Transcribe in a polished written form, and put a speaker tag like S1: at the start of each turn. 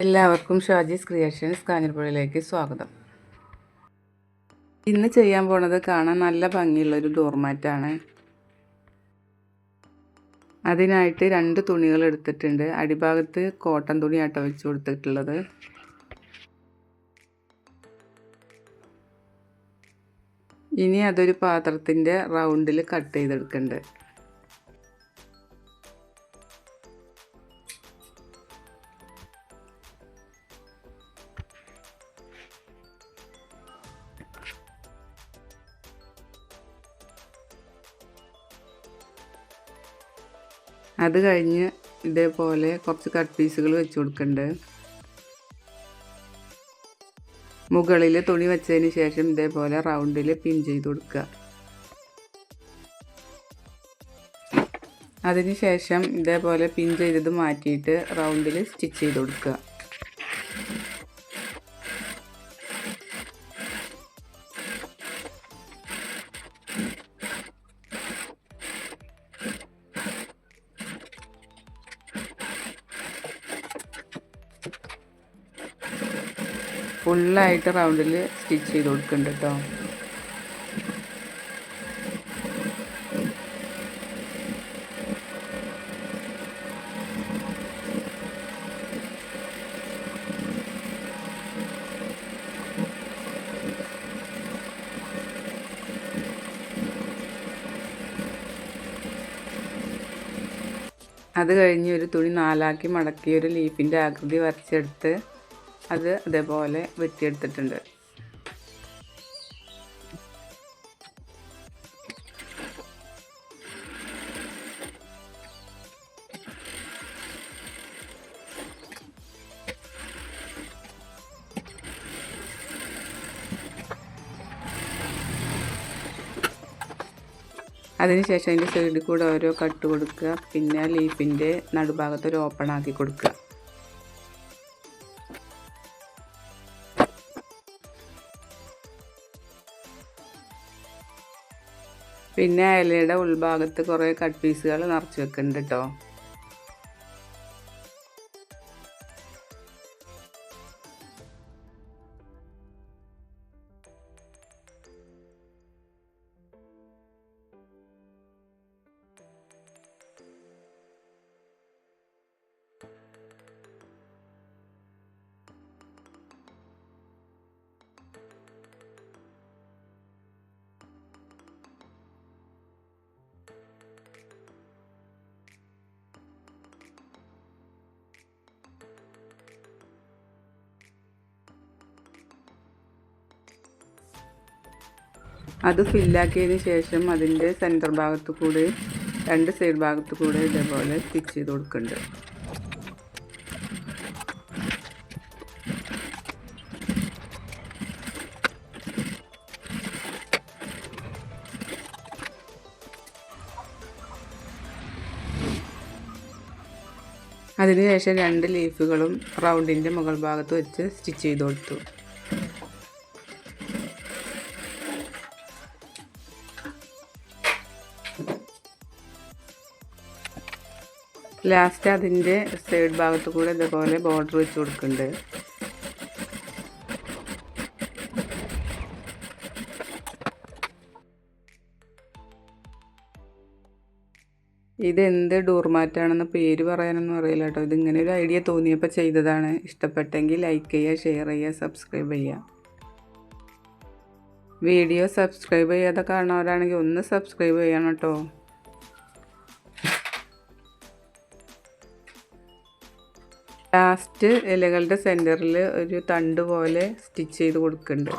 S1: എല്ലാവർക്കും ഷാജീസ് ക്രിയേഷൻസ് കാഞ്ഞിരപ്പുഴയിലേക്ക് സ്വാഗതം. ഇന്ന് ചെയ്യാൻ പോണത് കാണാൻ നല്ല ഭംഗിയുള്ളൊരു ഡോർമാറ്റാണ്. അതിനായിട്ട് 2 തുണികൾ എടുത്തിട്ടുണ്ട്. അടിഭാഗത്ത് കോട്ടൺ തുണിയാട്ട വെച്ച് കൊടുത്തിട്ടുള്ളത്. ഇനി അതൊരു പാത്രത്തിൻ്റെ റൗണ്ടിൽ കട്ട് ചെയ്തെടുക്കുന്നുണ്ട്. അത് കഴിഞ്ഞ് ഇതേപോലെ കുറച്ച് കട്ട് പീസുകൾ വെച്ച് കൊടുക്കുന്നുണ്ട്. മുകളിൽ തുണി വെച്ചതിന് ശേഷം ഇതേപോലെ റൗണ്ടിൽ പിൻ ചെയ്ത് കൊടുക്കുക. അതിന് ശേഷം ഇതേപോലെ പിൻ ചെയ്തത് മാറ്റിയിട്ട് റൗണ്ടിൽ സ്റ്റിച്ച് ചെയ്ത് കൊടുക്കുക. ഫുള്ളായിട്ട് റൗണ്ടിൽ സ്റ്റിച്ച് ചെയ്ത് കൊടുക്കുന്നുണ്ട് കേട്ടോ. അത് കഴിഞ്ഞ് ഒരു തുണി 4ആക്കി മടക്കി ഒരു ലീഫിൻ്റെ ആകൃതി വരച്ചെടുത്ത് അത് അതേപോലെ വെട്ടിയെടുത്തിട്ടുണ്ട്. അതിനുശേഷം അതിൻ്റെ സൈഡിൽ കൂടെ ഓരോ കട്ട് കൊടുക്കുക. പിന്നെ ലീഫിൻ്റെ നടുഭാഗത്ത് ഒരു ഓപ്പൺ ആക്കി കൊടുക്കുക. പിന്നെ ഇലയുടെ ഉൾഭാഗത്ത് കുറേ കട്ട് പീസുകൾ നിറച്ച് വെക്കുന്നുണ്ട് കേട്ടോ. അത് ഫില്ലാക്കിയതിന് ശേഷം അതിൻ്റെ സെൻറ്റർ ഭാഗത്ത് കൂടെ 2 സൈഡ് ഭാഗത്ത് കൂടെ ഇതേപോലെ സ്റ്റിച്ച് ചെയ്ത് കൊടുക്കുന്നുണ്ട്. അതിനുശേഷം 2 ലീഫുകളും റൗണ്ടിൻ്റെ മുകൾ ഭാഗത്ത് വെച്ച് സ്റ്റിച്ച് ചെയ്ത് കൊടുത്തു. ലാസ്റ്റ് അതിൻ്റെ സൈഡ് ഭാഗത്ത് കൂടെ ഇതേപോലെ ബോർഡർ വെച്ച് കൊടുക്കുന്നുണ്ട്. ഇതെന്ത് ഡോർമാറ്റാണെന്ന് പേര് പറയാനൊന്നും അറിയില്ല കേട്ടോ. ഇതിങ്ങനെ ഒരു ഐഡിയ തോന്നിയപ്പോൾ ചെയ്തതാണ്. ഇഷ്ടപ്പെട്ടെങ്കിൽ ലൈക്ക് ചെയ്യുക, ഷെയർ ചെയ്യുക, സബ്സ്ക്രൈബ് ചെയ്യുക. വീഡിയോ സബ്സ്ക്രൈബ് ചെയ്യാതെ കാണുന്നവരാണെങ്കിൽ ഒന്ന് സബ്സ്ക്രൈബ് ചെയ്യണം കേട്ടോ. ലാസ്റ്റ് ഇലകളുടെ സെൻറ്ററിൽ ഒരു തണ്ട് പോലെ സ്റ്റിച്ച് ചെയ്ത് കൊടുക്കുന്നുണ്ട്.